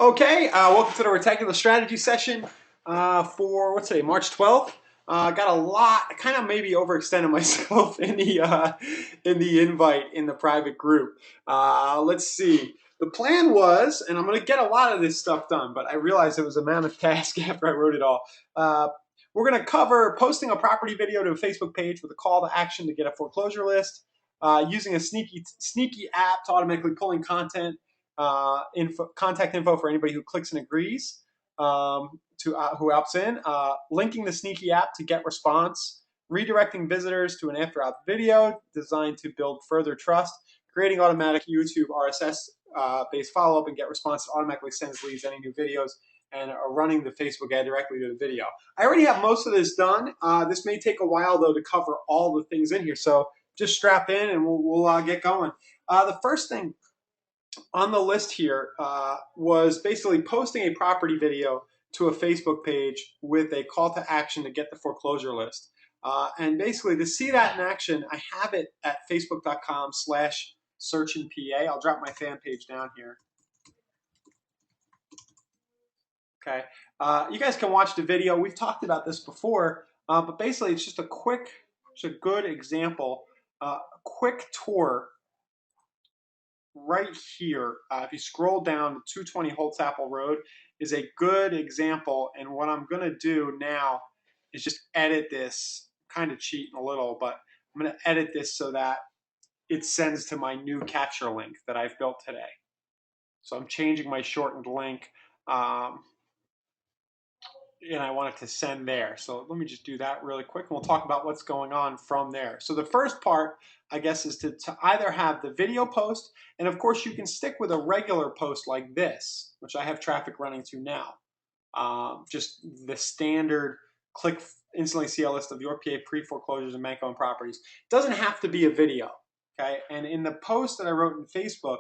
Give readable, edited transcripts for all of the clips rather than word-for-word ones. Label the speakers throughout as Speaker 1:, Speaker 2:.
Speaker 1: Okay, welcome to the Retechulous strategy session for what's today, March 12th. Got a lot. I kind of maybe overextended myself in the invite in the private group. Let's see. The plan was, and I'm going to get a lot of this stuff done, but I realized it was a mammoth task after I wrote it all. We're going to cover posting a property video to a Facebook page with a call to action to get a foreclosure list, using a sneaky app to automatically pulling content. Contact info for anybody who clicks and agrees, who opts in, linking the sneaky app to get response, redirecting visitors to an after-opt video designed to build further trust, creating automatic YouTube RSS based follow-up and get response that automatically sends leads any new videos, and running the Facebook ad directly to the video. I already have most of this done. This may take a while though to cover all the things in here, so just strap in and we'll get going. The first thing on the list here was basically posting a property video to a Facebook page with a call to action to get the foreclosure list. And basically to see that in action, I have it at facebook.com/searchinpa. I'll drop my fan page down here. Okay, you guys can watch the video. We've talked about this before, but basically it's just a good example, a quick tour right here. If you scroll down to 220 Holtzapfel Road is a good example, and what I'm going to do now is just edit this, kind of cheating a little, but I'm going to edit this so that it sends to my new capture link that I've built today. So I'm changing my shortened link, and I want it to send there. So let me just do that really quick, and we'll talk about what's going on from there. So the first part, I guess, is to either have the video post, and of course you can stick with a regular post like this, which I have traffic running to now. Just the standard click, instantly see a list of your PA pre-foreclosures and bank-owned properties. It doesn't have to be a video, okay? And in the post that I wrote in Facebook,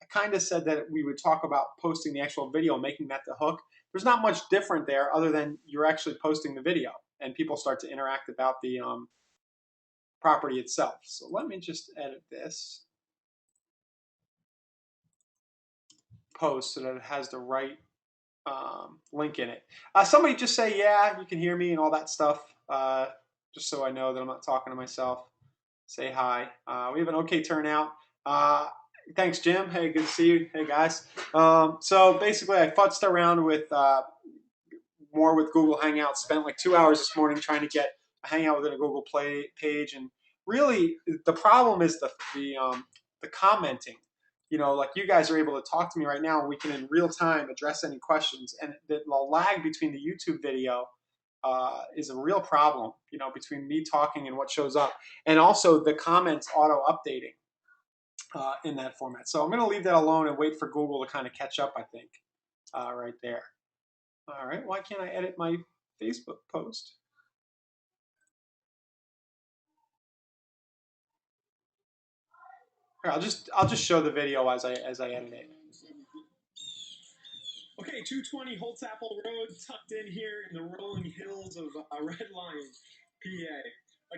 Speaker 1: I kind of said that we would talk about posting the actual video, making that the hook. There's not much different there other than you're actually posting the video and people start to interact about the property itself. So let me just edit this post so that it has the right link in it. Somebody just say, yeah, you can hear me and all that stuff, just so I know that I'm not talking to myself. Say hi. We have an okay turnout. Thanks, Jim. Hey, good to see you. Hey, guys. So basically, I futzed around with more with Google Hangouts. Spent like 2 hours this morning trying to get a Hangout within a Google Play page, and really, the problem is the commenting. You know, like you guys are able to talk to me right now, and we can in real time address any questions. And the lag between the YouTube video is a real problem. You know, between me talking and what shows up, and also the comments auto updating. In that format. So I'm going to leave that alone and wait for Google to kind of catch up, I think, right there. All right, why can't I edit my Facebook post? Here, I'll just show the video as I edit it. Okay, 220 Holtzapfel Road, tucked in here in the rolling hills of Red Lion, PA.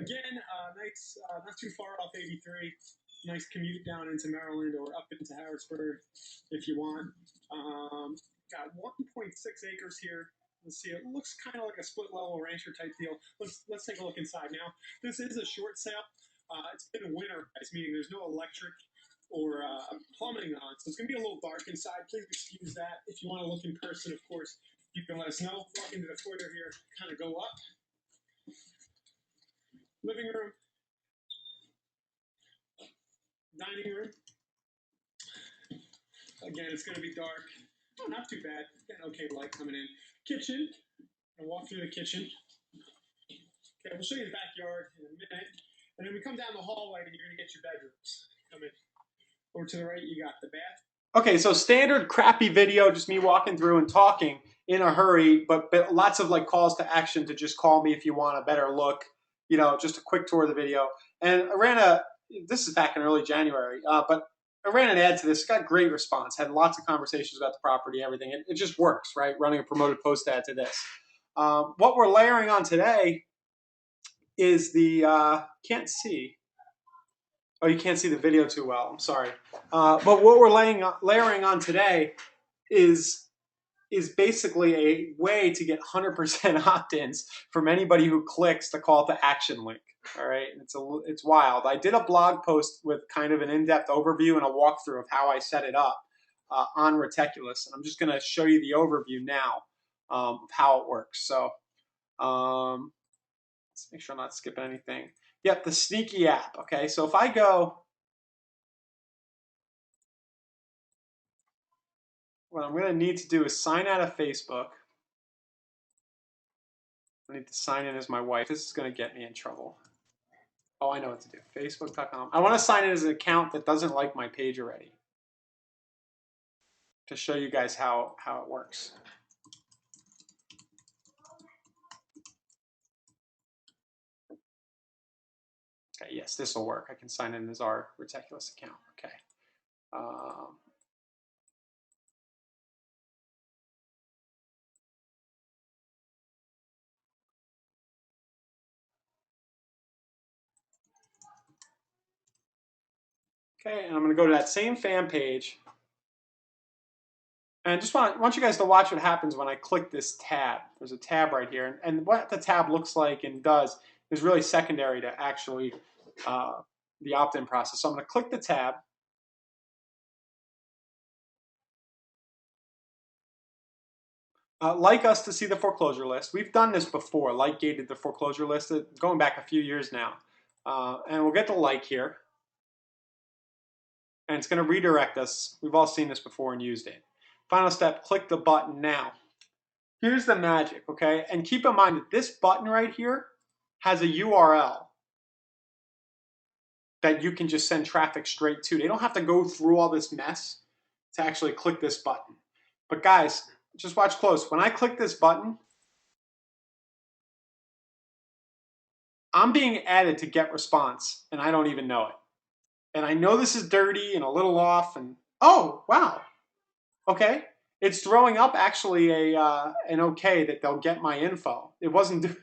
Speaker 1: Again, nice, not too far off 83. Nice commute down into Maryland or up into Harrisburg if you want. Got 1.6 acres here. Let's see, it looks kind of like a split level rancher type deal. Let's take a look inside now. This is a short sale. It's been winterized, meaning there's no electric or plumbing on, so it's going to be a little dark inside. Please excuse that. If you want to look in person, of course, you can let us know. Walk into the foyer here, kind of go up. Living room. Dining room. Again, it's going to be dark. Oh, not too bad. Got an okay light coming in. Kitchen. I'll walk through the kitchen. Okay, we'll show you the backyard in a minute. And then we come down the hallway and you're going to get your bedrooms. Come in. Over to the right, you got the bath. Okay, so standard crappy video, just me walking through and talking in a hurry, but lots of like calls to action to just call me if you want a better look. You know, just a quick tour of the video. And I ran this is back in early January, but I ran an ad to this, got great response, had lots of conversations about the property, everything. It just works, right? Running a promoted post ad to this. What we're layering on today is the, can't see. Oh, you can't see the video too well, I'm sorry. But what we're layering on today is is basically a way to get 100% opt-ins from anybody who clicks the call to action link. All right, it's wild. I did a blog post with kind of an in-depth overview and a walkthrough of how I set it up on Retechulous, and I'm just going to show you the overview now of how it works. So let's make sure I'm not skipping anything. Yep, the sneaky app. Okay, so if I go, what I'm going to need to do is sign out of Facebook. I need to sign in as my wife. This is going to get me in trouble. Oh, I know what to do. Facebook.com. I want to sign in as an account that doesn't like my page already to show you guys how it works. Okay, yes, this will work. I can sign in as our Retechulous account. Okay. Okay, and I'm going to go to that same fan page. And I just want you guys to watch what happens when I click this tab. There's a tab right here. And what the tab looks like and does is really secondary to actually the opt-in process. So I'm going to click the tab. Like us to see the foreclosure list. We've done this before, like gated the foreclosure list, going back a few years now. And we'll get the like here. And it's going to redirect us. We've all seen this before and used it. Final step, click the button now. Here's the magic, okay? And keep in mind that this button right here has a URL that you can just send traffic straight to. They don't have to go through all this mess to actually click this button. But guys, just watch close. When I click this button, I'm being added to get response, and I don't even know it. And I know this is dirty and a little off, and oh, wow. Okay. It's throwing up actually an okay that they'll get my info. It wasn't,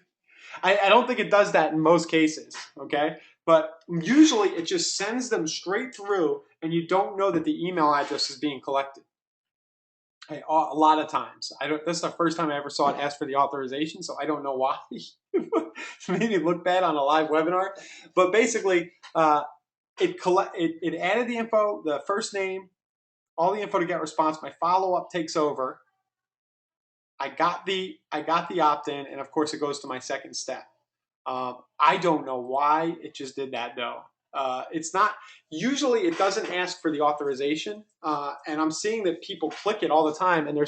Speaker 1: I don't think it does that in most cases, okay? But usually it just sends them straight through and you don't know that the email address is being collected. A lot of times. This is the first time I ever saw it ask for the authorization, so I don't know why. Maybe it looked bad on a live webinar. But basically, it added the info, the first name, all the info to get response. My follow-up takes over. I got the opt-in, and of course it goes to my second step. I don't know why it just did that though. It's not, usually it doesn't ask for the authorization, and I'm seeing that people click it all the time, and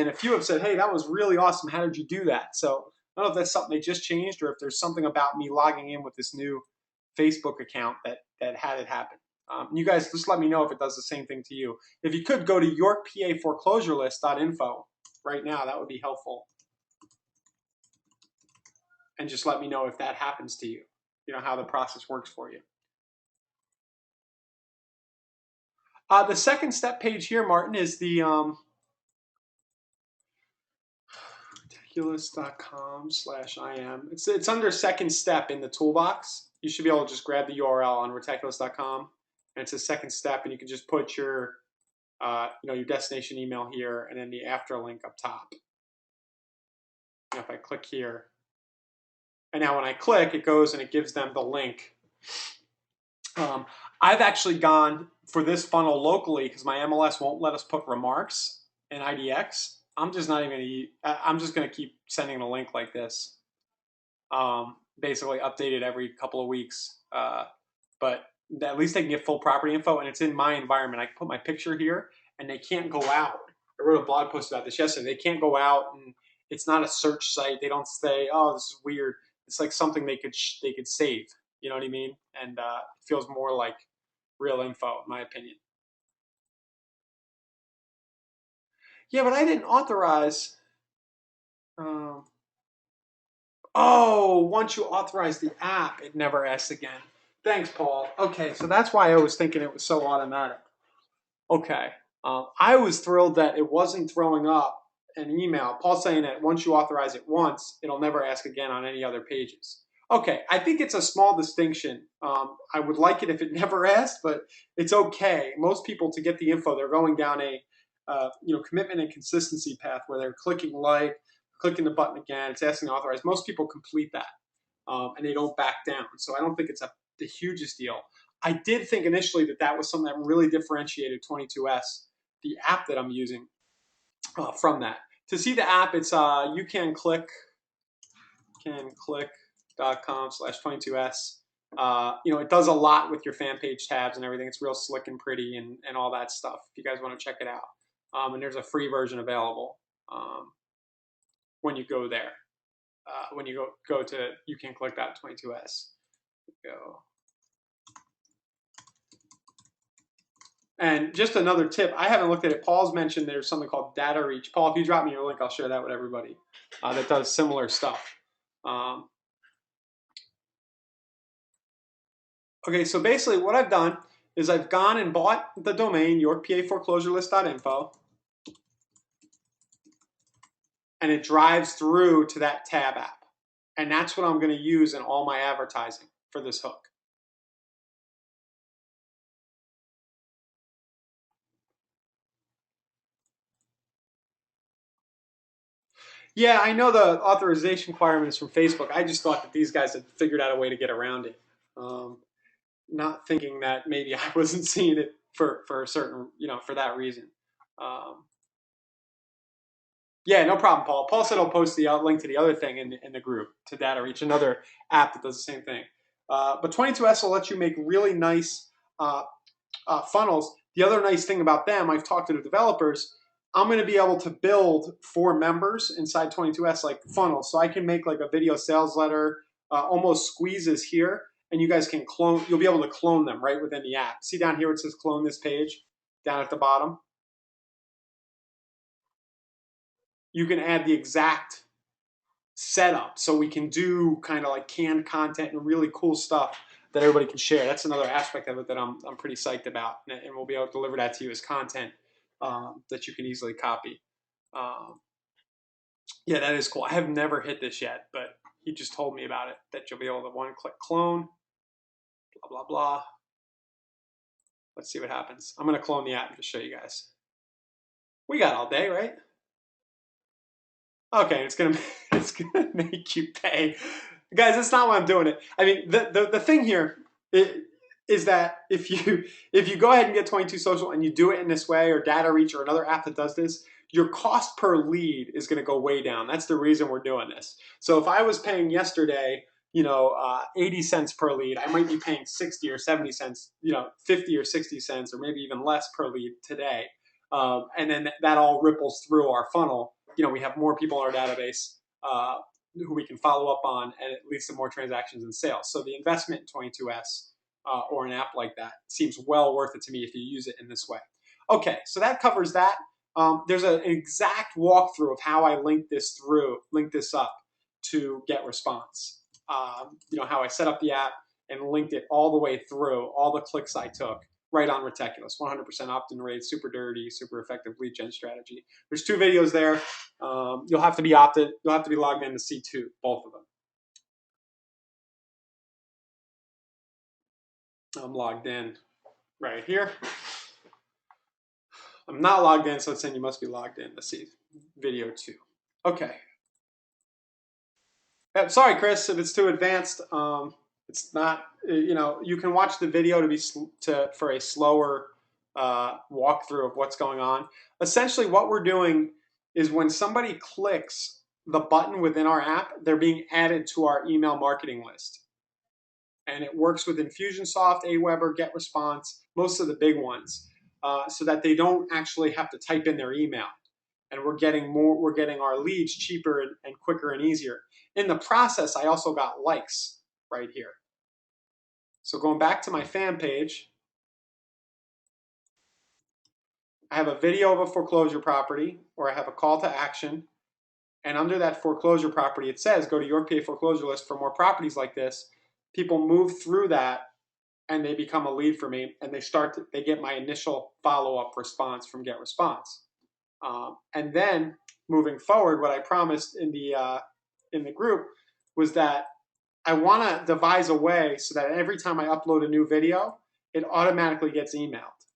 Speaker 1: a few have said, hey, that was really awesome. How did you do that? So I don't know if that's something they just changed or if there's something about me logging in with this new Facebook account that had it happen. You guys just let me know if it does the same thing to you. If you could go to yorkpaforeclosurelist.info right now, that would be helpful. And just let me know if that happens to you, how the process works for you. The second step page here, Martin, is the retechulous.com/IM. It's under second step in the toolbox. You should be able to just grab the URL on retechulous.com, and it's a second step, and you can just put your your destination email here, and then the after link up top. Now if I click here, and now when I click, it goes and it gives them the link. I've actually gone for this funnel locally because my MLS won't let us put remarks in IDX. I'm just not even going to. I'm just going to keep sending a link like this. Basically updated every couple of weeks. But at least they can get full property info, and it's in my environment. I can put my picture here, and they can't go out. I wrote a blog post about this yesterday. They can't go out, and it's not a search site. They don't say, "Oh, this is weird." It's like something they could save. You know what I mean? And it feels more like real info, in my opinion. Yeah, but I didn't authorize. Once you authorize the app, it never asks again. Thanks, Paul. Okay, so that's why I was thinking it was so automatic. Okay, I was thrilled that it wasn't throwing up an email. Paul's saying that once you authorize it once, it'll never ask again on any other pages. Okay, I think it's a small distinction. I would like it if it never asked, but it's okay. Most people, to get the info, they're going down commitment and consistency path where they're clicking like, clicking the button again, it's asking to authorize. Most people complete that and they don't back down. So I don't think it's the hugest deal. I did think initially that that was something that really differentiated 22S, the app that I'm using, from that. To see the app, it's youcanclick.com/22S. It does a lot with your fan page tabs and everything. It's real slick and pretty and all that stuff. If you guys want to check it out, and there's a free version available when you go there. When you go to youcanclick.22S. Go. And just another tip, I haven't looked at it. Paul's mentioned there's something called Data Reach. Paul, if you drop me your link, I'll share that with everybody that does similar stuff. Okay, so basically what I've done is I've gone and bought the domain yorkpaforeclosurelist.info, and it drives through to that tab app. And that's what I'm going to use in all my advertising for this hook. Yeah, I know the authorization requirements from Facebook. I just thought that these guys had figured out a way to get around it. Not thinking that maybe I wasn't seeing it for a certain, for that reason. Yeah, no problem, Paul. Paul said he'll post the link to the other thing in the group, to Data Reach, another app that does the same thing. But 22S will let you make really nice funnels. The other nice thing about them, I've talked to the developers, I'm going to be able to build for members inside 22S like funnels. So I can make like a video sales letter, almost squeezes here, and you guys can clone. You'll be able to clone them right within the app. See down here where it says clone this page, down at the bottom? You can add the exact setup. So we can do kind of like canned content and really cool stuff that everybody can share. That's another aspect of it that I'm pretty psyched about. And we'll be able to deliver that to you as content that you can easily copy. Yeah, that is cool. I have never hit this yet, but he just told me about it, that you'll be able to one-click clone, blah, blah, blah. Let's see what happens. I'm going to clone the app to show you guys. We got all day, right? Okay, it's gonna make you pay, guys. That's not why I'm doing it. I mean, the thing here is that if you go ahead and get 22 Social and you do it in this way, or Data Reach or another app that does this, your cost per lead is going to go way down. That's the reason we're doing this. So if I was paying yesterday, 80 cents per lead, I might be paying 60 or 70 cents, 50 or 60 cents, or maybe even less per lead today. And then that all ripples through our funnel. We have more people in our database who we can follow up on, and it leads to more transactions and sales. So the investment in 22S or an app like that seems well worth it to me if you use it in this way. Okay, so that covers that. There's an exact walkthrough of how I link this up to get response. How I set up the app and linked it all the way through, all the clicks I took, right on Retechulous. 100% opt-in rate, super dirty, super effective lead gen strategy. There's 2 videos there. You'll have to be opted. You'll have to be logged in to see both of them. I'm logged in right here. I'm not logged in, so it's saying you must be logged in to see video 2. Okay. Sorry, Chris, if it's too advanced. It's not. You can watch the video for a slower walkthrough of what's going on. Essentially, what we're doing is when somebody clicks the button within our app, they're being added to our email marketing list. And it works with Infusionsoft, Aweber, GetResponse, most of the big ones, so that they don't actually have to type in their email. And we're getting our leads cheaper and quicker and easier. In the process, I also got likes right here. So going back to my fan page, I have a video of a foreclosure property, or I have a call to action. And under that foreclosure property, it says, go to your PA foreclosure list for more properties like this. People move through that and they become a lead for me, and they get my initial follow-up response from GetResponse. And then moving forward, what I promised in the group was that I want to devise a way so that every time I upload a new video, it automatically gets emailed.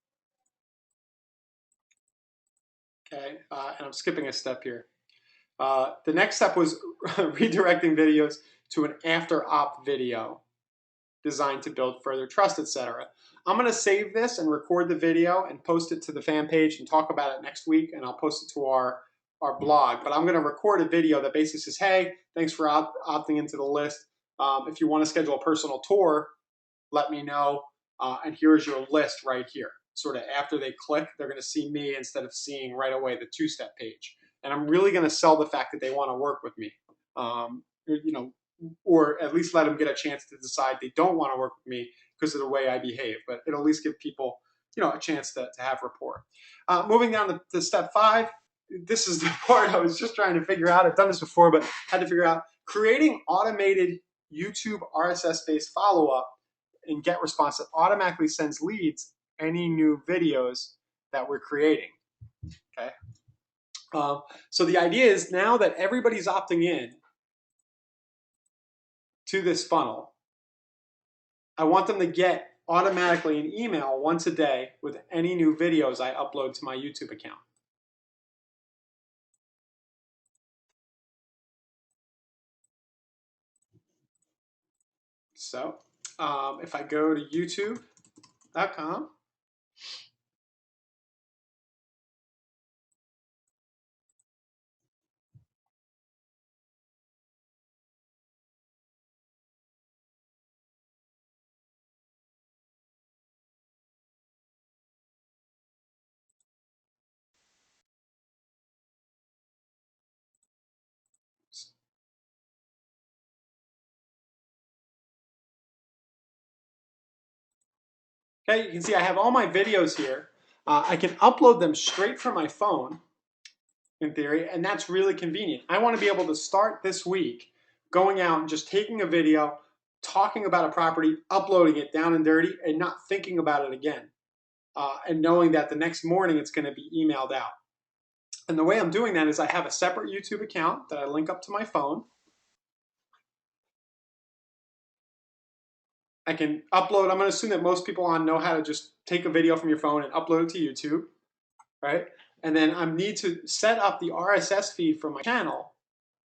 Speaker 1: Okay, and I'm skipping a step here. The next step was redirecting videos to an after op video designed to build further trust, etc. I'm going to save this and record the video and post it to the fan page and talk about it next week, and I'll post it to our blog. But I'm going to record a video that basically says, hey, thanks for opting into the list. If you want to schedule a personal tour, let me know. And here's your list right here. Sort of after they click, they're going to see me instead of seeing right away the two-step page. And I'm really going to sell the fact that they want to work with me. You know, or at least let them get a chance to decide they don't want to work with me because of the way I behave. But it'll at least give people, you know, a chance to have rapport. Moving down to step 5. This is the part I was just trying to figure out. I've done this before, but had to figure out creating automated YouTube RSS-based follow-up and get response that automatically sends leads any new videos that we're creating. Okay. So the idea is now that everybody's opting in to this funnel, I want them to get automatically an email once a day with any new videos I upload to my YouTube account. So if I go to youtube.com, okay, you can see I have all my videos here. I can upload them straight from my phone, in theory, and that's really convenient. I want to be able to start this week going out and just taking a video, talking about a property, uploading it down and dirty, and not thinking about it again. And knowing that the next morning it's going to be emailed out. And the way I'm doing that is I have a separate YouTube account that I link up to my phone. I can upload, I'm going to assume that most people on know how to just take a video from your phone and upload it to YouTube, right? And then I need to set up the RSS feed for my channel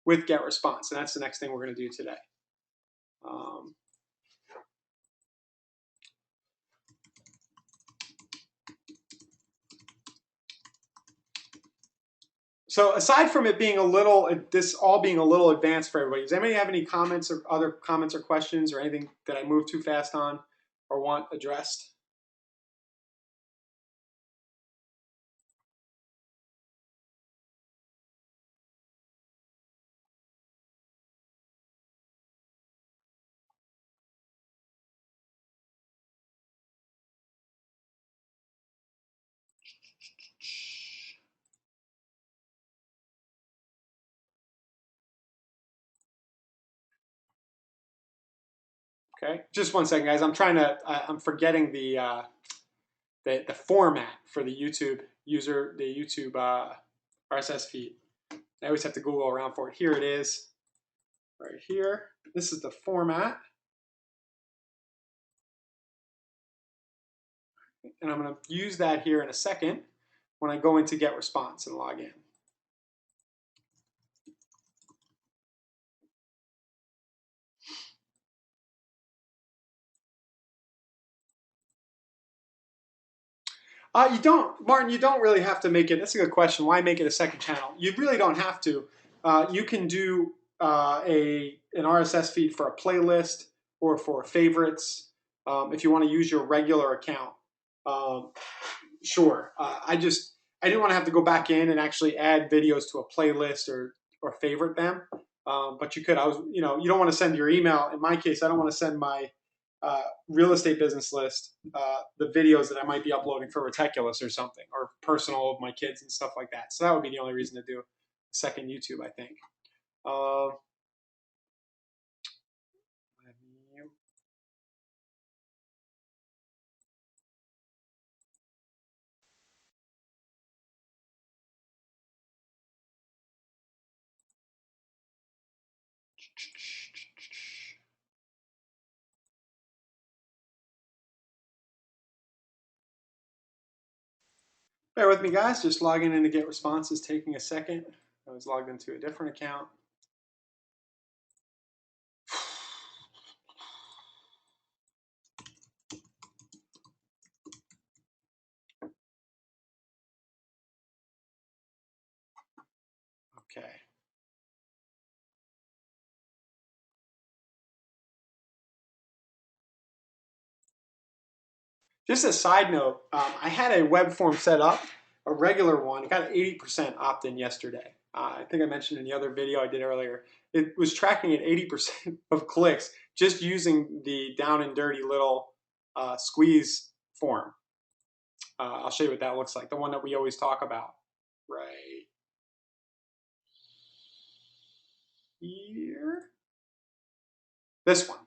Speaker 1: with GetResponse, and that's the next thing we're going to do today. So aside from it being a little, this all being a little advanced for everybody, does anybody have any comments or other comments or questions or anything that I moved too fast on or want addressed? Okay, just one second, guys. I'm forgetting the format for the YouTube RSS feed. I always have to Google around for it. Here it is, right here. This is the format. And I'm going to use that here in a second when I go into GetResponse and log in. You don't, Martin, you don't really have to make it. That's a good question. Why make it a second channel? You really don't have to. You can do an RSS feed for a playlist or for favorites if you want to use your regular account. Um, sure. I didn't want to have to go back in and actually add videos to a playlist or favorite them. But you could. You don't want to send your email. In my case, I don't want to send my real estate business list, the videos that I might be uploading for Retechulous or something, or personal of my kids and stuff like that. So that would be the only reason to do second YouTube, I think. Bear with me, guys. Just logging in to get responses, taking a second. I was logged into a different account. Okay. Just a side note, I had a web form set up, a regular one. It got an 80% opt-in yesterday. I think I mentioned in the other video I did earlier. It was tracking at 80% of clicks just using the down and dirty little squeeze form. I'll show you what that looks like, the one that we always talk about. Right here. This one.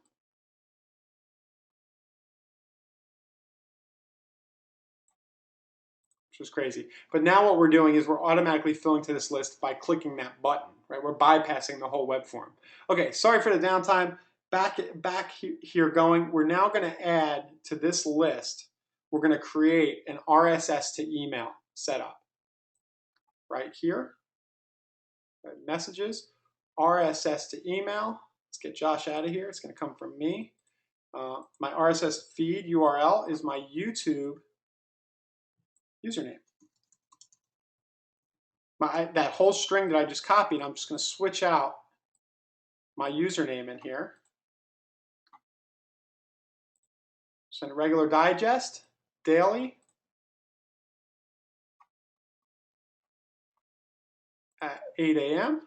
Speaker 1: Which was crazy. But now what we're doing is we're automatically filling to this list by clicking that button, right? We're bypassing the whole web form. Okay, sorry for the downtime. Back here going. We're now going to add to this list, we're going to create an RSS to email setup right here. Messages, RSS to email. Let's get Josh out of here. It's going to come from me. My RSS feed URL is my YouTube username. That whole string that I just copied, I'm just going to switch out my username in here. Send a regular digest, daily, at 8 a.m.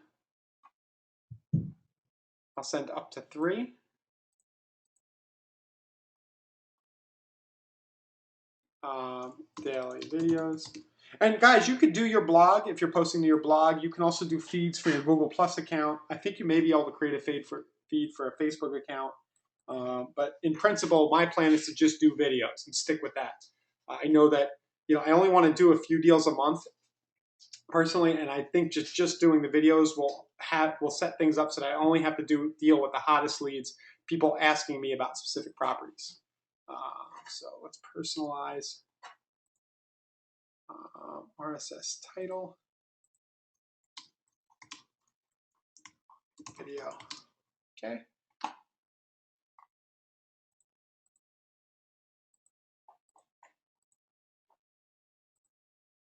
Speaker 1: I'll send up to 3. Daily videos. And guys, you could do your blog. If you're posting to your blog, you can also do feeds for your Google Plus account. I think you may be able to create a feed for a Facebook account. But in principle, my plan is to just do videos and stick with that. I know that I only want to do a few deals a month personally, and I think just doing the videos will set things up so that I only have to deal with the hottest leads, people asking me about specific properties. So let's personalize RSS title video. Okay.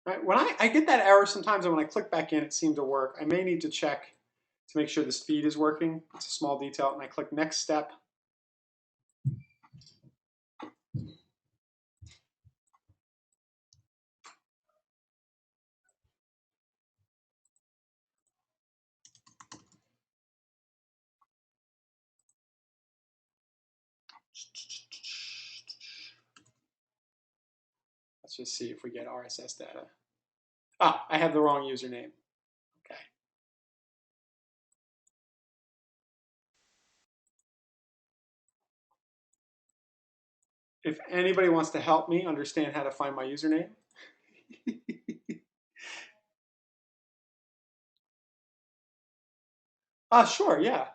Speaker 1: Right. When I get that error sometimes, and when I click back in, it seemed to work. I may need to check to make sure this feed is working. It's a small detail, and I click next step. Let's just see if we get RSS data. Ah, I have the wrong username. Okay. If anybody wants to help me understand how to find my username, sure, yeah.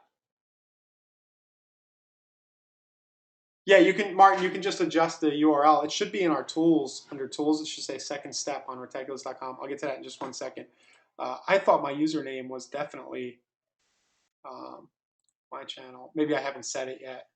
Speaker 1: Yeah, you can, Martin, you can just adjust the URL. It should be in our tools. Under tools, it should say second step on retechulous.com. I'll get to that in just 1 second. I thought my username was definitely my channel. Maybe I haven't set it yet.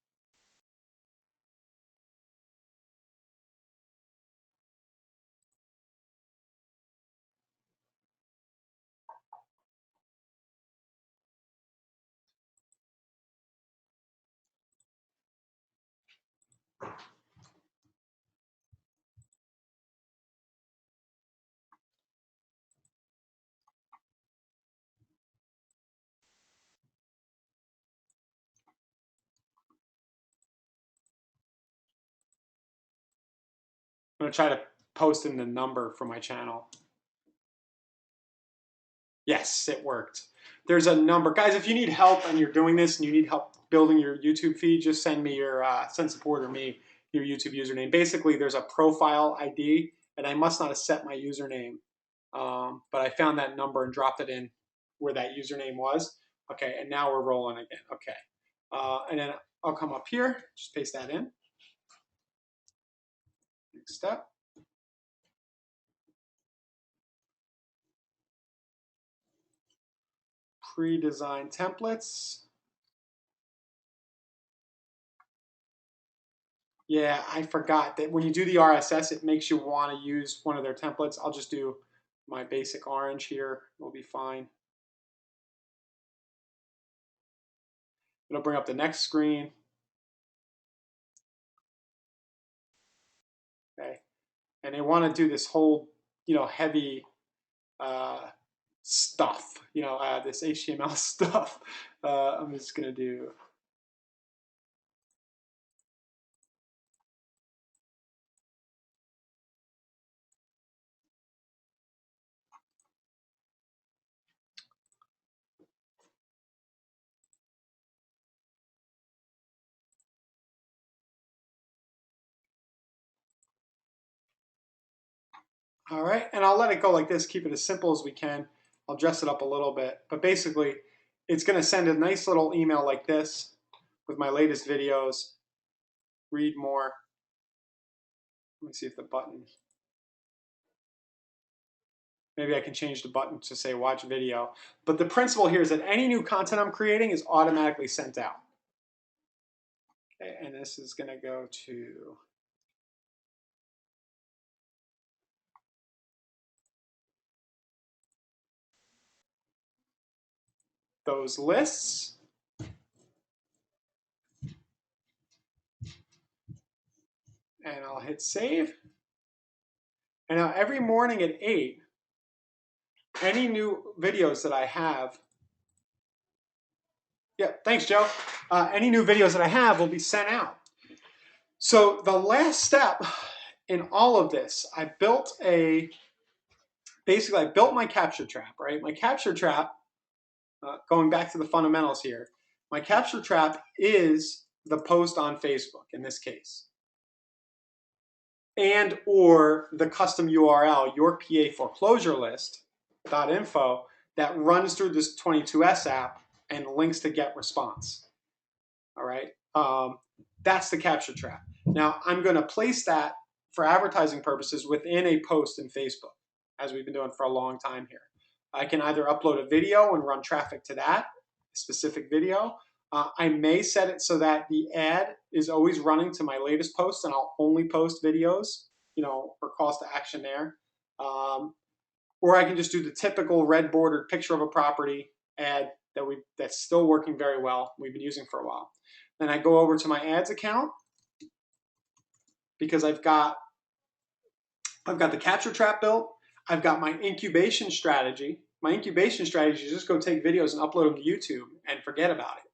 Speaker 1: I'm going to try to post in the number for my channel. Yes, it worked. There's a number. Guys, if you need help and you're doing this and you need help building your YouTube feed, just send me your, send support or me your YouTube username. Basically, there's a profile ID, and I must not have set my username. But I found that number and dropped it in where that username was. Okay, and now we're rolling again. Okay. And then I'll come up here, just paste that in. Next step. pre-designed templates. Yeah, I forgot that when you do the RSS, it makes you want to use one of their templates. I'll just do my basic orange here. It'll be fine. It'll bring up the next screen. Okay, and they want to do this whole, heavy stuff, this HTML stuff. I'm just gonna do. All right, and I'll let it go like this, keep it as simple as we can. I'll dress it up a little bit, but basically it's gonna send a nice little email like this with my latest videos. Read more. Let me see if the button, maybe I can change the button to say watch video. But the principle here is that any new content I'm creating is automatically sent out. Okay, and this is gonna go to those lists. And I'll hit save. And now every morning at 8, any new videos that I have, yeah, thanks, Joe. Any new videos that I have will be sent out. So the last step in all of this, basically I built my capture trap, right? My capture trap, going back to the fundamentals here, my capture trap is the post on Facebook in this case. And or the custom URL, your PA foreclosure list.info, that runs through this 22S app and links to get response. All right, that's the capture trap. Now I'm going to place that for advertising purposes within a post in Facebook, as we've been doing for a long time here. I can either upload a video and run traffic to that specific video. I may set it so that the ad is always running to my latest post, and I'll only post videos, for calls to action there. Or I can just do the typical red bordered picture of a property ad that's still working very well. We've been using for a while. Then I go over to my ads account because I've got the capture trap built. I've got my incubation strategy. My incubation strategy is just go take videos and upload them to YouTube and forget about it.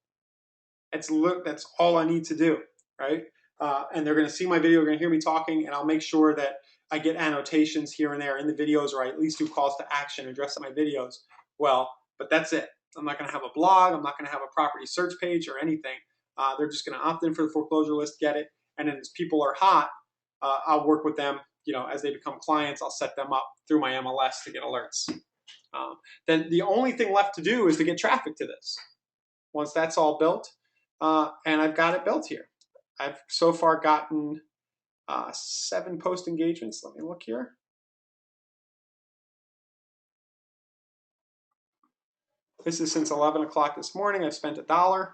Speaker 1: That's all I need to do, right? And they're going to see my video, they're going to hear me talking, and I'll make sure that I get annotations here and there in the videos, or I at least do calls to action and dress up my videos well. But that's it. I'm not going to have a blog. I'm not going to have a property search page or anything. They're just going to opt in for the foreclosure list, get it, and then as people are hot, I'll work with them. As they become clients, I'll set them up through my MLS to get alerts. Then the only thing left to do is to get traffic to this. Once that's all built, and I've got it built here. I've so far gotten 7 post engagements. Let me look here. This is since 11 o'clock this morning. I've spent $1.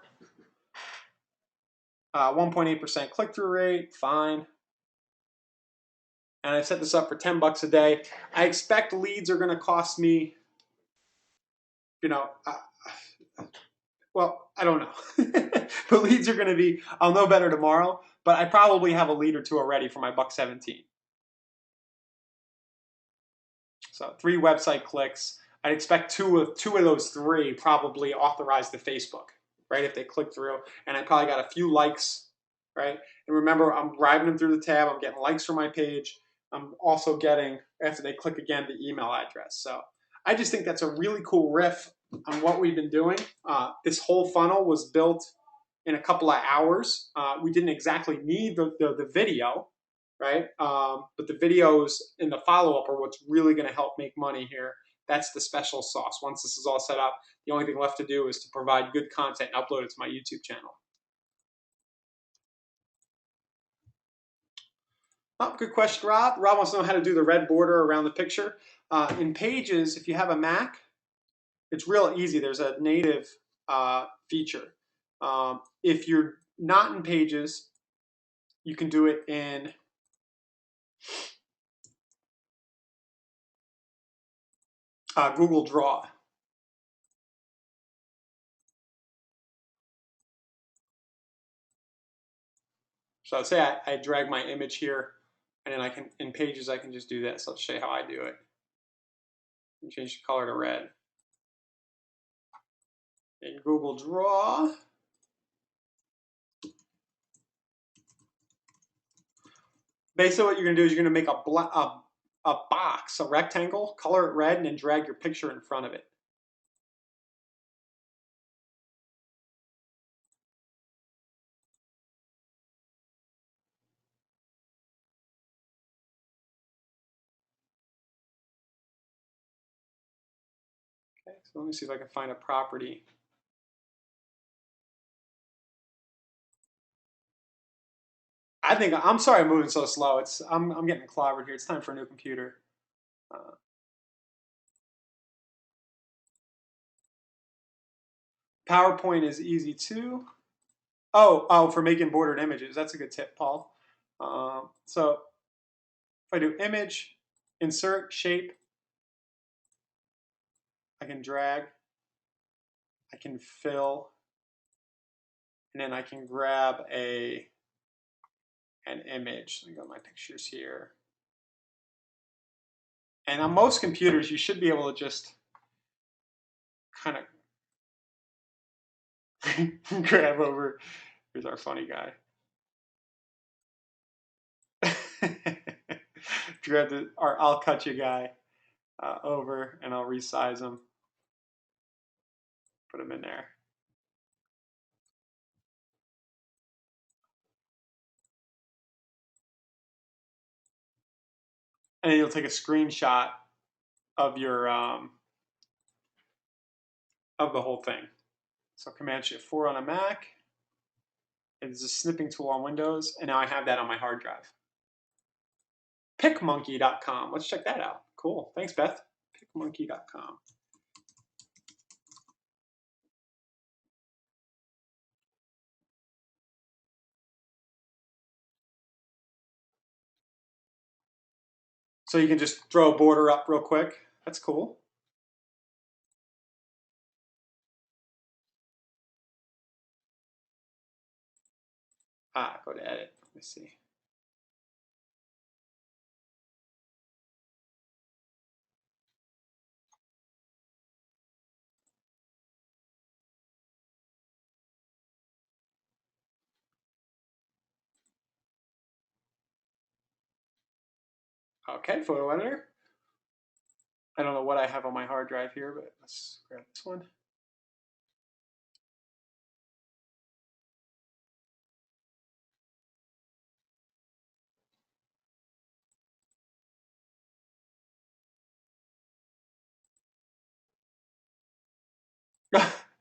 Speaker 1: 1.8% click-through rate, fine. And I set this up for $10 a day. I expect leads are going to cost me, well, I don't know. The leads are going to be, I'll know better tomorrow, but I probably have a lead or two already for my $1.17. So 3 website clicks. I'd expect two of those 3 probably authorize to Facebook, right? If they click through, and I probably got a few likes, right? And remember, I'm driving them through the tab. I'm getting likes from my page. I'm also getting, after they click again, the email address. So I just think that's a really cool riff on what we've been doing. This whole funnel was built in a couple of hours. We didn't exactly need the video, right? But the videos in the follow-up are what's really going to help make money here. That's the special sauce. Once this is all set up, the only thing left to do is to provide good content and upload it to my YouTube channel. Oh, good question, Rob. Rob wants to know how to do the red border around the picture. In Pages, if you have a Mac, it's real easy. There's a native feature. If you're not in Pages, you can do it in Google Draw. So say I drag my image here, and then I can, in Pages, I can just do this. Let's show you how I do it. And change the color to red. In Google Draw, basically what you're going to do is you're going to make a box, a rectangle, color it red, and then drag your picture in front of it. Okay, so let me see if I can find a property. I think, I'm sorry I'm moving so slow. I'm getting clobbered here. It's time for a new computer. PowerPoint is easy too. Oh, for making bordered images. That's a good tip, Paul. So if I do image, insert, shape, I can drag, I can fill, and then I can grab an image. Let me go to my pictures here. And on most computers, you should be able to just kind of grab over. Here's our funny guy. Grab our I'll cut you guy over, and I'll resize him. Put him in there. And then you'll take a screenshot of your of the whole thing. So Command Shift 4 on a Mac. It's a snipping tool on Windows, and now I have that on my hard drive. Pickmonkey.com. Let's check that out. Cool. Thanks, Beth. Pickmonkey.com. So you can just throw a border up real quick. That's cool. Go to edit. Let me see. Okay, photo editor. I don't know what I have on my hard drive here, but let's grab this one.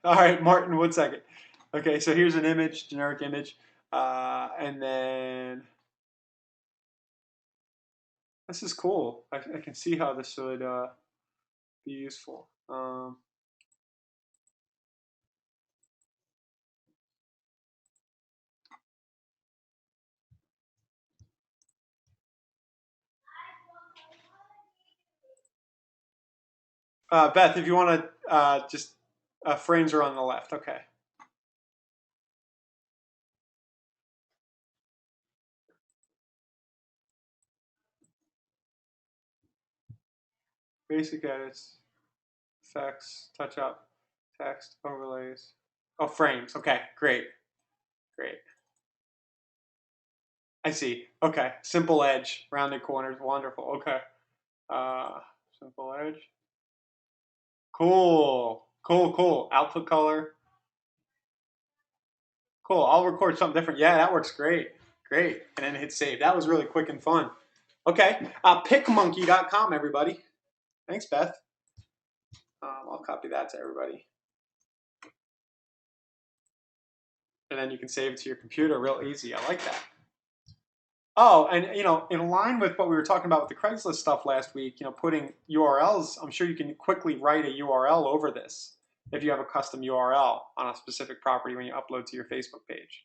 Speaker 1: All right, Martin, 1 second. Okay, so here's an image, generic image. And then this is cool. I can see how this would be useful. Beth, if you want to just frames are on the left. Okay. Basic edits, effects, touch up, text, overlays. Oh, frames. Okay, great. Great. I see. Okay. Simple edge, rounded corners. Wonderful. Okay. Simple edge. Cool. Cool, cool. Output color. Cool. I'll record something different. Yeah, that works great. Great. And then hit save. That was really quick and fun. Okay. Pickmonkey.com, everybody. Thanks, Beth. I'll copy that to everybody. And then you can save it to your computer real easy. I like that. Oh, and in line with what we were talking about with the Craigslist stuff last week, putting URLs, I'm sure you can quickly write a URL over this if you have a custom URL on a specific property when you upload to your Facebook page.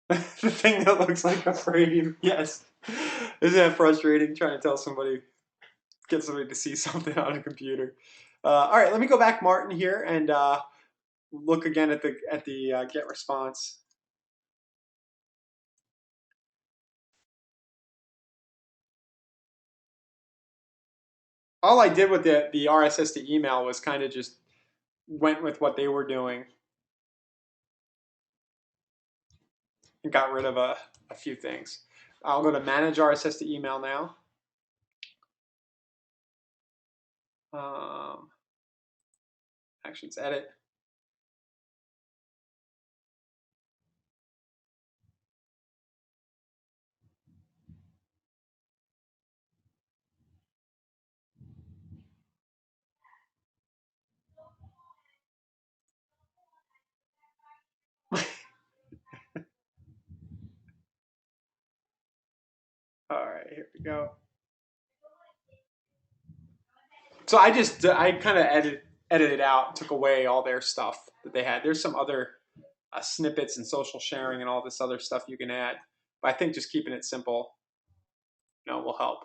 Speaker 1: The thing that looks like a frame, yes. Isn't that frustrating trying to tell somebody, get somebody to see something on a computer? All right, let me go back, Martin, here, and look again at the get response. All I did with the RSS to email was kind of just went with what they were doing and got rid of a few things. I'll go to manage RSS to email now. Actions edit. All right, here we go. So I kind of edited out, took away all their stuff that they had. There's some other snippets and social sharing and all this other stuff you can add, but I think just keeping it simple, will help.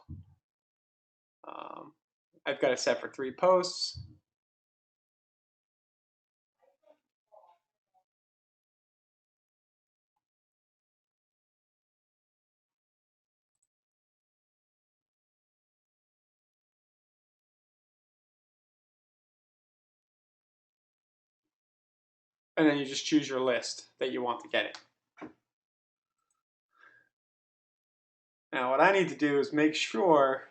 Speaker 1: I've got it set for 3 posts. And then you just choose your list that you want to get it. Now, what I need to do is make sure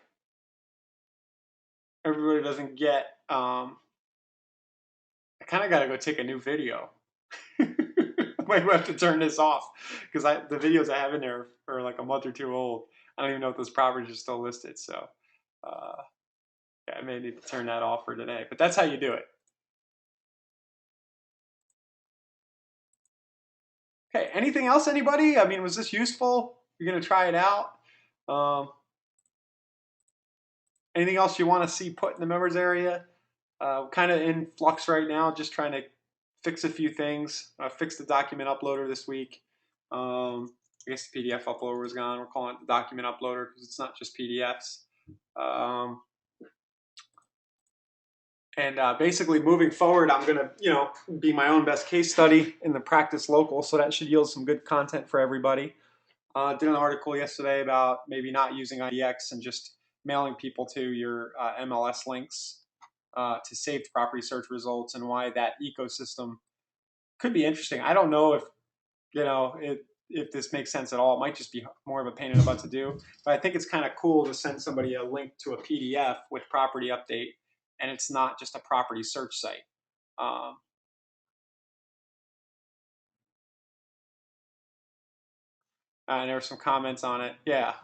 Speaker 1: everybody doesn't get. I kind of got to go take a new video. I might have to turn this off because the videos I have in there are like a month or 2 old. I don't even know if those properties are still listed. So, yeah, I may need to turn that off for today. But that's how you do it. Okay. Anything else, anybody? I mean, was this useful? You're gonna try it out. Um, Anything else you want to see put in the members area? Kind of in flux right now, just trying to fix a few things. I fixed the document uploader this week. I guess the PDF uploader was gone. We're calling it the document uploader because it's not just PDFs. And basically moving forward, I'm going to, be my own best case study in the practice local. So that should yield some good content for everybody. Did an article yesterday about maybe not using IDX and just mailing people to your MLS links to saved property search results and why that ecosystem could be interesting. I don't know if this makes sense at all. It might just be more of a pain in the butt to do, but I think it's kind of cool to send somebody a link to a PDF with property update, and it's not just a property search site. And there were some comments on it. Yeah.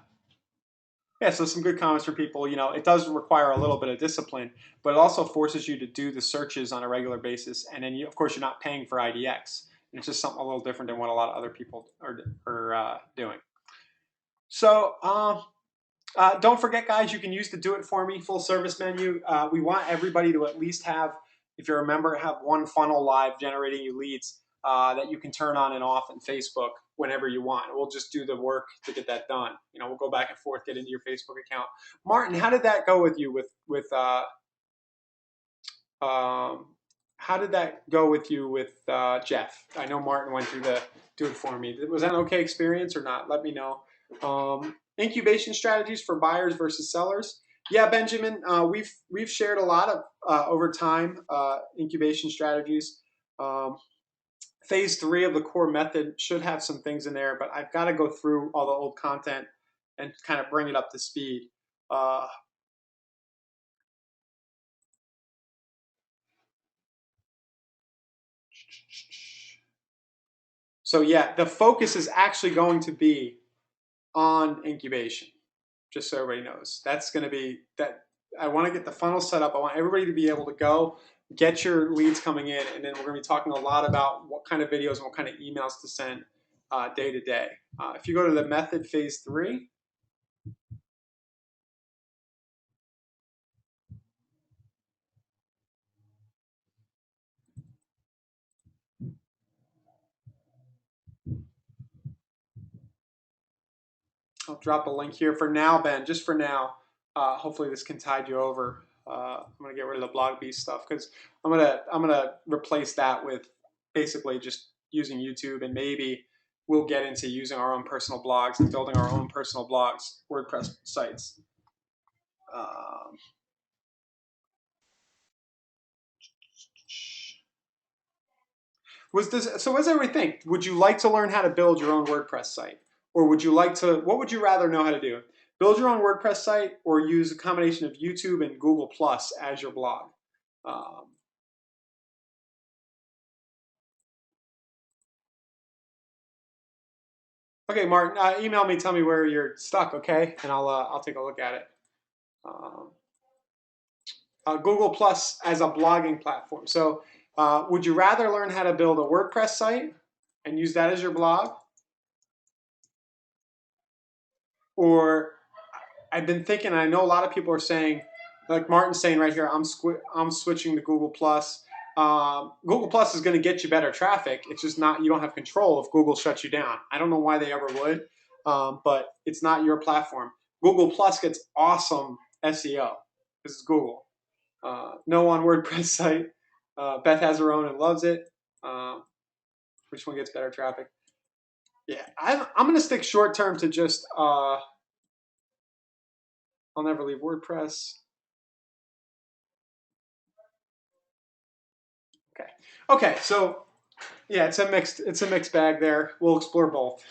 Speaker 1: Yeah, so some good comments from people. It does require a little bit of discipline, but it also forces you to do the searches on a regular basis. And then, of course, you're not paying for IDX. And it's just something a little different than what a lot of other people are doing. So don't forget, guys, you can use the Do It For Me full service menu. We want everybody to at least have, if you're a member, have one funnel live generating you leads that you can turn on and off in Facebook whenever you want. We'll just do the work to get that done. We'll go back and forth, get into your Facebook account. Martin, how did that go with you how did that go with you with Jeff? I know Martin went through the Do It For Me. Was that an okay experience or not? Let me know. Incubation strategies for buyers versus sellers. Yeah, Benjamin, we've shared a lot of over time incubation strategies. Phase 3 of the core method should have some things in there, but I've got to go through all the old content and kind of bring it up to speed. So yeah, the focus is actually going to be on incubation, just so everybody knows. That's going to be that. I want to get the funnel set up. I want everybody to be able to go get your leads coming in, and then we're going to be talking a lot about what kind of videos and what kind of emails to send day to day. If you go to the method phase 3, I'll drop a link here for now, Ben. Just for now, hopefully this can tide you over. I'm gonna get rid of the blog beast stuff because I'm gonna replace that with basically just using YouTube, and maybe we'll get into using our own personal blogs and building our own personal blogs, WordPress sites. Um, Was this so? What does everybody think? Would you like to learn how to build your own WordPress site, or would you like to? What would you rather know how to do? Build your own WordPress site, or use a combination of YouTube and Google Plus as your blog? Um, okay, Martin, email me. Tell me where you're stuck, okay, and I'll take a look at it. Um, Google Plus as a blogging platform. So, would you rather learn how to build a WordPress site and use that as your blog, or I've been thinking, I know a lot of people are saying, like Martin's saying right here, I'm switching to Google Plus. Google Plus is going to get you better traffic. It's just not, you don't have control if Google shuts you down. I don't know why they ever would, but it's not your platform. Google Plus gets awesome SEO. This is Google. No on WordPress site. Beth has her own and loves it. Which one gets better traffic? Yeah, I'm going to stick short term to just, I'll never leave WordPress. Okay. Okay. So yeah, it's a mixed bag there. We'll explore both.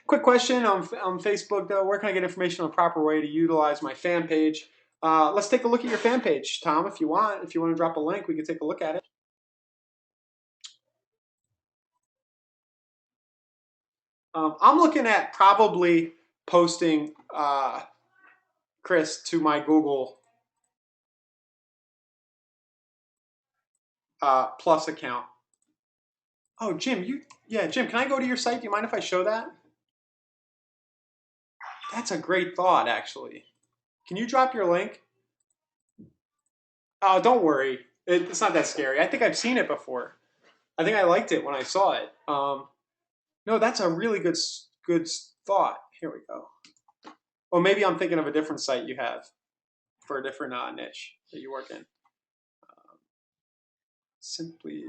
Speaker 1: Quick question on Facebook though: where can I get information on the proper way to utilize my fan page? Let's take a look at your fan page, Tom. If you want, to drop a link, we can take a look at it. I'm looking at probably posting Chris to my Google Plus account. Oh, Jim, Jim, can I go to your site? Do you mind if I show that? That's a great thought, actually. Can you drop your link? Oh, don't worry. It's not that scary. I think I've seen it before. I think I liked it when I saw it. No, that's a really good thought. Here we go. Well, maybe I'm thinking of a different site you have for a different niche that you work in. Simply.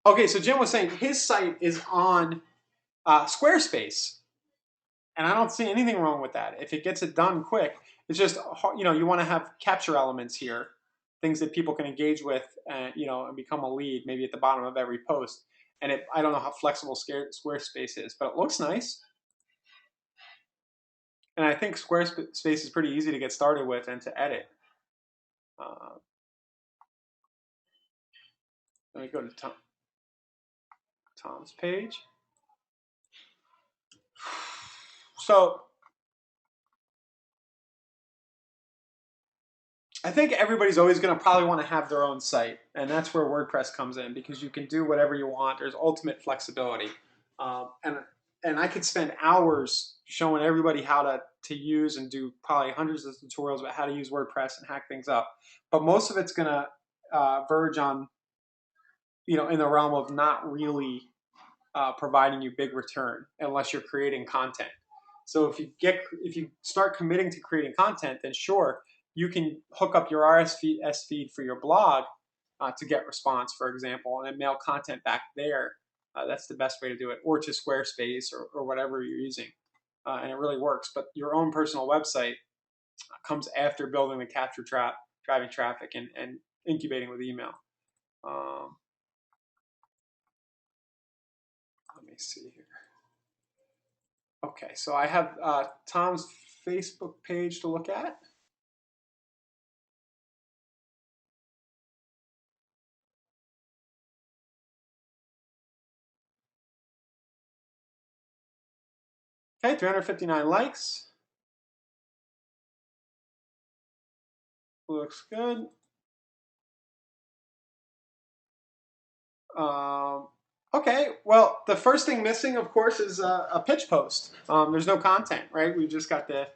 Speaker 1: Okay, so Jim was saying his site is on Squarespace, and I don't see anything wrong with that. If it gets it done quick, it's just you want to have capture elements here, things that people can engage with, and and become a lead, maybe at the bottom of every post. And I don't know how flexible Squarespace is, but it looks nice. And I think Squarespace is pretty easy to get started with and to edit. Uh, Let me go to Tom's page. So I think everybody's always going to probably want to have their own site, and that's where WordPress comes in because you can do whatever you want. There's ultimate flexibility, and I could spend hours showing everybody how to use and do probably hundreds of tutorials about how to use WordPress and hack things up. But most of it's going to verge on in the realm of not really providing you big return unless you're creating content. So if you start committing to creating content, then sure, you can hook up your RSS feed for your blog to get response, for example, and then mail content back there. That's the best way to do it, or to Squarespace or whatever you're using, and it really works. But your own personal website comes after building the capture trap, driving traffic, and incubating with email. Um, Let me see here. Okay, so I have Tom's Facebook page to look at. Okay, 359 likes. Looks good. Um, okay, well, the first thing missing, of course, is a pitch post. There's no content, right? We've just got the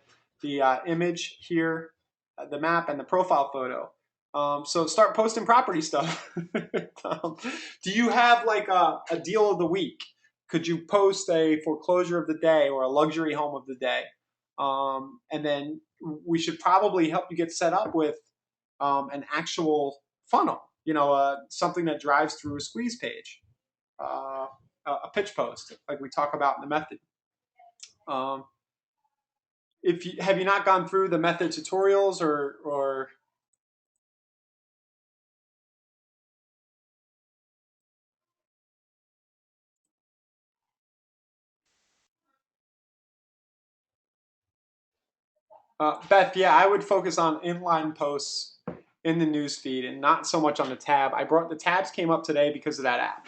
Speaker 1: image here, the map, and the profile photo. So start posting property stuff. Do you have like a deal of the week? Could you post a foreclosure of the day or a luxury home of the day? And then we should probably help you get set up with an actual funnel, something that drives through a squeeze page, uh, a pitch post, like we talk about in the method. Um, if you have you not gone through the method tutorials or Beth, yeah, I would focus on inline posts in the news feed and not so much on the tab. I brought the tabs came up today because of that app.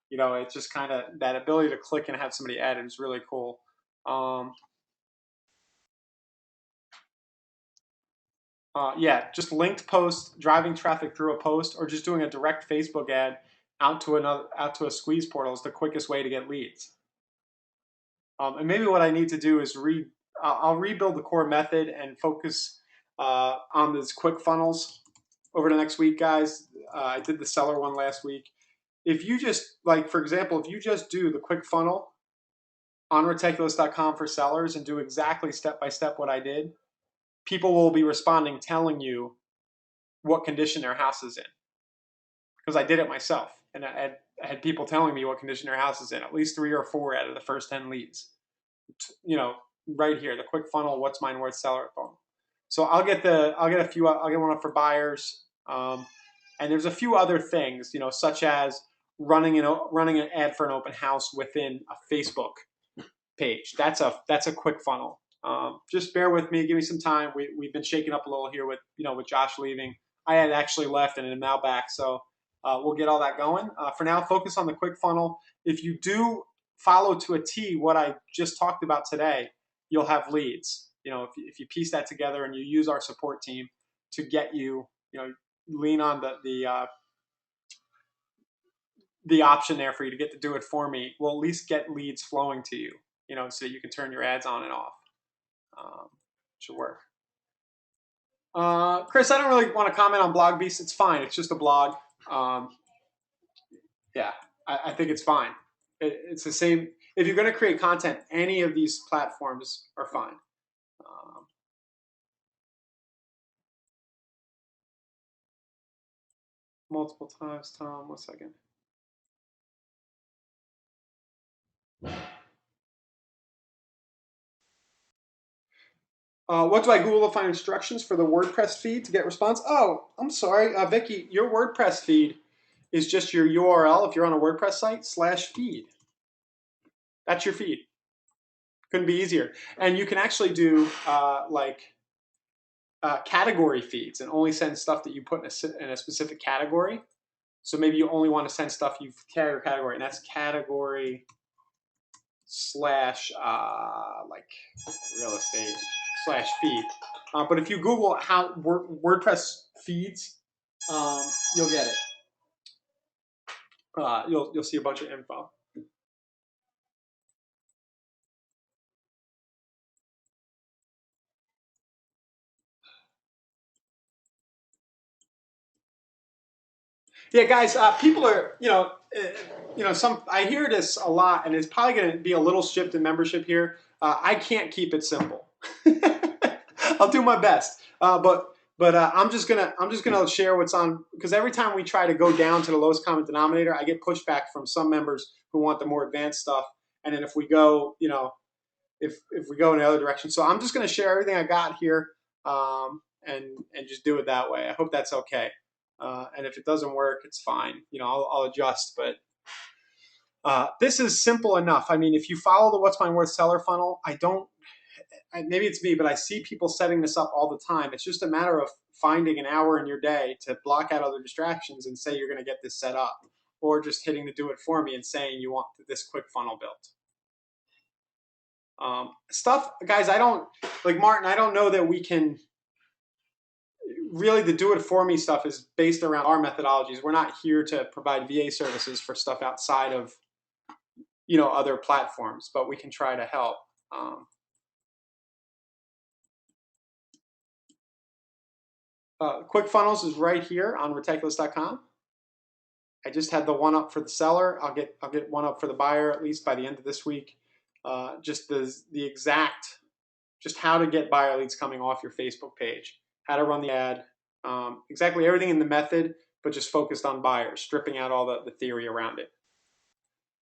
Speaker 1: It's just kind of that ability to click and have somebody add it is really cool. Um, yeah, just linked post, driving traffic through a post, or just doing a direct Facebook ad out to a squeeze portal is the quickest way to get leads. And maybe what I need to do is I'll rebuild the core method and focus on these quick funnels over the next week, guys. I did the seller one last week. If you just like, for example, if you just do the quick funnel on Retechulous.com for sellers and do exactly step by step what I did, people will be responding, telling you what condition their house is in, because I did it myself, and I had people telling me what condition their house is in. At least 3 or 4 out of the first 10 leads. You know, right here, the quick funnel. What's mine worth seller phone. So I'll get one up for buyers, and there's a few other things, such as running an ad for an open house within a Facebook page. That's a quick funnel. Just bear with me. Give me some time. We've been shaking up a little here with Josh leaving. I had actually left and am now back, so we'll get all that going. For now, focus on the quick funnel. If you do follow to a T what I just talked about today, you'll have leads. If you piece that together and you use our support team to get lean on the option there for you to get to do it for me, we'll at least get leads flowing to you, so you can turn your ads on and off. Should work. Chris, I don't really want to comment on Blog Beast. It's fine. It's just a blog. Um, yeah, I think it's fine. It's the same. If you're going to create content, any of these platforms are fine. Multiple times, Tom. 1 second. What do I Google to find instructions for the WordPress feed to get response? Oh, I'm sorry, Vicky. Your WordPress feed is just your URL if you're on a WordPress site /feed. That's your feed. Couldn't be easier. And you can actually do category feeds and only send stuff that you put in a specific category. So maybe you only want to send stuff you've carried category, and that's category slash like real estate /feed. But if you Google how WordPress feeds, you'll get it. You'll see a bunch of info. Yeah, guys, people are, some I hear this a lot, and it's probably going to be a little shift in membership here. I can't keep it simple. I'll do my best, but I'm just gonna share what's on, because every time we try to go down to the lowest common denominator, I get pushback from some members who want the more advanced stuff, and then if we go, if we go in the other direction, so I'm just gonna share everything I got here, and just do it that way. I hope that's okay. And if it doesn't work, it's fine. I'll adjust. But this is simple enough. I mean, if you follow the What's Mine Worth seller funnel, maybe it's me, but I see people setting this up all the time. It's just a matter of finding an hour in your day to block out other distractions and say you're going to get this set up, or just hitting the do it for me and saying you want this quick funnel built. Stuff, guys, I don't, like Martin, I don't know that we can really the do-it-for-me stuff is based around our methodologies. We're not here to provide VA services for stuff outside of other platforms, but we can try to help. ClickFunnels is right here on Retechulous.com. I just had the one up for the seller. I'll get one up for the buyer at least by the end of this week. Just the exact, just how to get buyer leads coming off your Facebook page, how to run the ad, exactly everything in the method, but just focused on buyers, stripping out all the theory around it.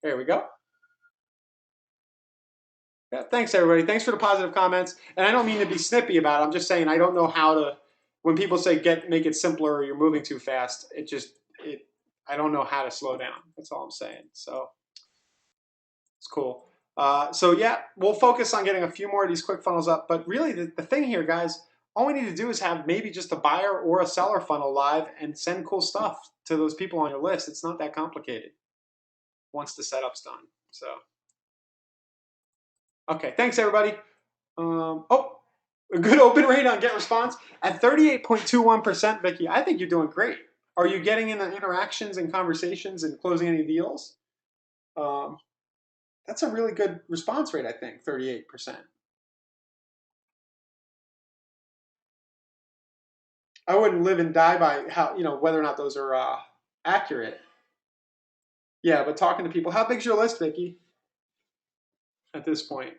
Speaker 1: There we go. Yeah, thanks everybody. Thanks for the positive comments. And I don't mean to be snippy about it. I'm just saying I don't know how to. When people say make it simpler or you're moving too fast, I don't know how to slow down. That's all I'm saying. So it's cool. So yeah, we'll focus on getting a few more of these quick funnels up. But really, the thing here, guys, all we need to do is have maybe just a buyer or a seller funnel live and send cool stuff to those people on your list. It's not that complicated once the setup's done. So. Okay, thanks everybody. Oh, a good open rate on get response at 38.21%, Vicky. I think you're doing great. Are you getting in the interactions and conversations and closing any deals? That's a really good response rate, I think, 38%. I wouldn't live and die by how whether or not those are accurate. Yeah, but talking to people, how big's your list, Vicky? At this point,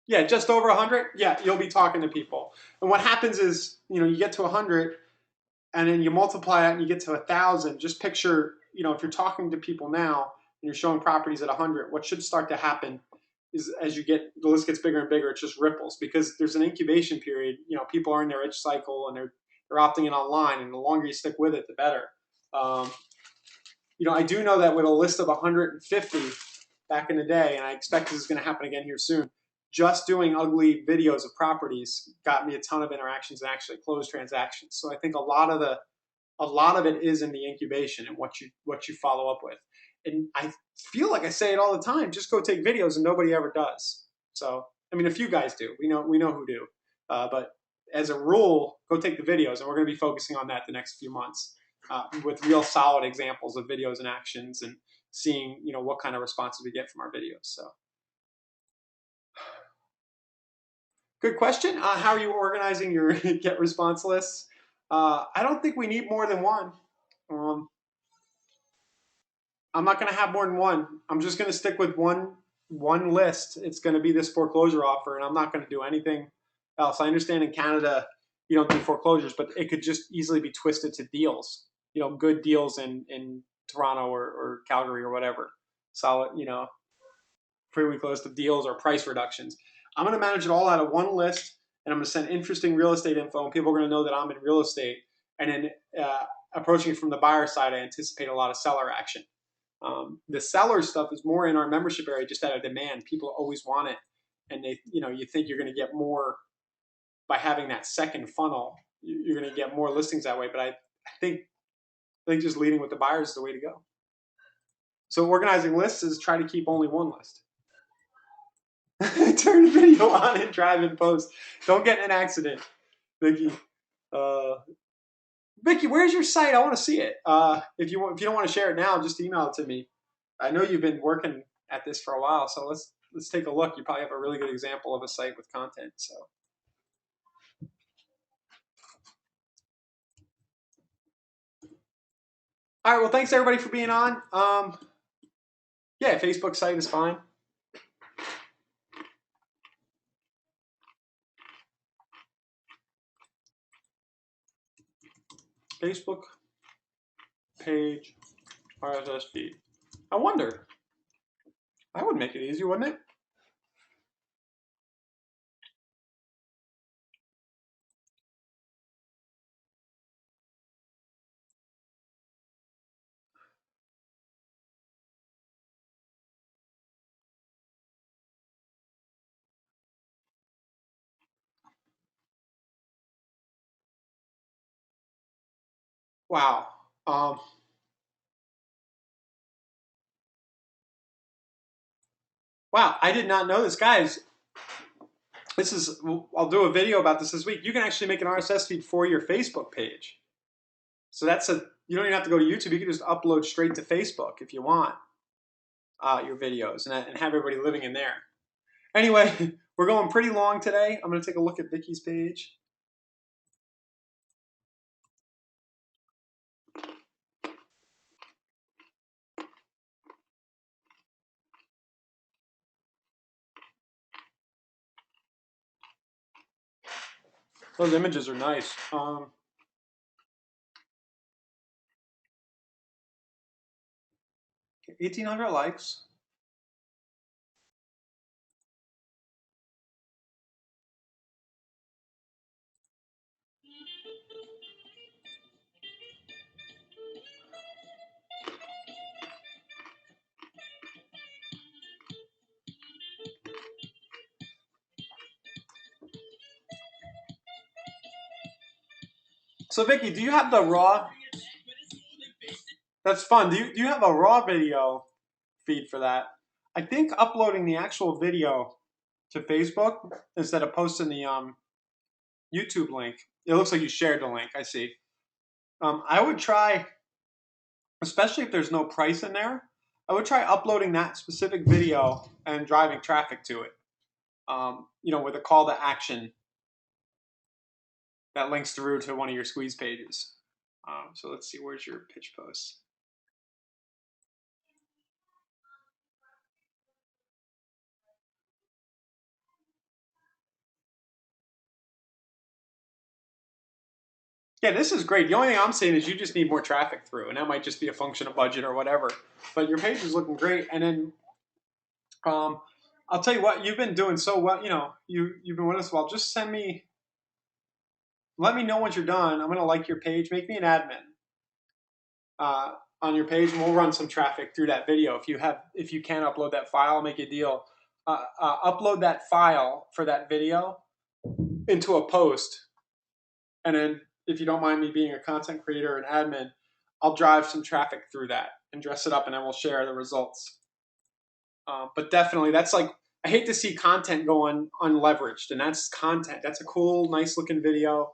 Speaker 1: yeah, just over 100. Yeah, you'll be talking to people, and what happens is you get to 100. And then you multiply it and you get to 1,000. Just picture, if you're talking to people now and you're showing properties at 100, what should start to happen is as the list gets bigger and bigger, it just ripples because there's an incubation period. People are in their itch cycle and they're opting in online, and the longer you stick with it, the better. I do know that with a list of 150 back in the day, and I expect this is going to happen again here soon. Just doing ugly videos of properties got me a ton of interactions and actually closed transactions. So I think a lot of it is in the incubation and what you follow up with. And I feel like I say it all the time: just go take videos, and nobody ever does. So I mean, a few guys do. We know who do, but as a rule, go take the videos, and we're going to be focusing on that the next few months with real solid examples of videos and actions, and seeing what kind of responses we get from our videos. So. Good question. How are you organizing your get response lists? I don't think we need more than one. I'm not going to have more than one. I'm just going to stick with one list. It's going to be this foreclosure offer, and I'm not going to do anything else. I understand in Canada you don't do foreclosures, but it could just easily be twisted to deals. Good deals in Toronto or Calgary or whatever. Solid, pre-week list of deals or price reductions. I'm going to manage it all out of one list, and I'm going to send interesting real estate info, and people are going to know that I'm in real estate. And then approaching it from the buyer side, I anticipate a lot of seller action. The seller stuff is more in our membership area, just out of demand. People always want it, and you think you're going to get more by having that second funnel. You're going to get more listings that way, but I think just leading with the buyers is the way to go. So organizing lists is try to keep only one list. Turn the video on and drive and post. Don't get in an accident, Vicky. Vicky, where's your site? I want to see it. If you don't want to share it now, just email it to me. I know you've been working at this for a while, so let's take a look. You probably have a really good example of a site with content. So. All right. Well, thanks everybody for being on. Yeah, Facebook site is fine. Facebook page RSS feed. I wonder. That would make it easy, wouldn't it? Wow. Wow, I did not know this. Guys, this is, I'll do a video about this week. You can actually make an RSS feed for your Facebook page. So you don't even have to go to YouTube. You can just upload straight to Facebook if you want your videos and have everybody living in there. Anyway, we're going pretty long today. I'm going to take a look at Vicky's page. Those images are nice. 1,800 likes. So Vicky, do you have the raw? That's fun. Do you have a raw video feed for that? I think uploading the actual video to Facebook instead of posting the YouTube link. It looks like you shared the link. I see. I would try, especially if there's no price in there, I would try uploading that specific video and driving traffic to it. With a call to action that links through to one of your squeeze pages. So let's see, where's your pitch post? Yeah, this is great. The only thing I'm saying is you just need more traffic through, and that might just be a function of budget or whatever. But your page is looking great. And then I'll tell you what, you've been doing so well. You've been with us a while. Just let me know once you're done. I'm going to like your page. Make me an admin on your page, and we'll run some traffic through that video. If you can upload that file, I'll make you a deal. Upload that file for that video into a post, and then if you don't mind me being a content creator and admin, I'll drive some traffic through that and dress it up, and then we'll share the results. But definitely, that's like, I hate to see content go unleveraged, and that's content. That's a cool, nice looking video.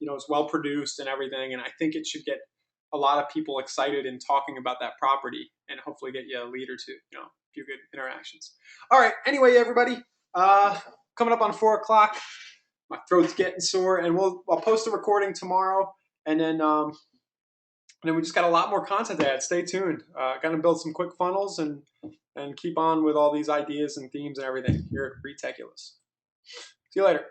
Speaker 1: It's well produced and everything, and I think it should get a lot of people excited and talking about that property, and hopefully get you a lead or two, a few good interactions. All right. Anyway, everybody, coming up on 4 o'clock. My throat's getting sore, and I'll post a recording tomorrow, and then we just got a lot more content to add. Stay tuned. Going to build some quick funnels and keep on with all these ideas and themes and everything here at Retechulous. See you later.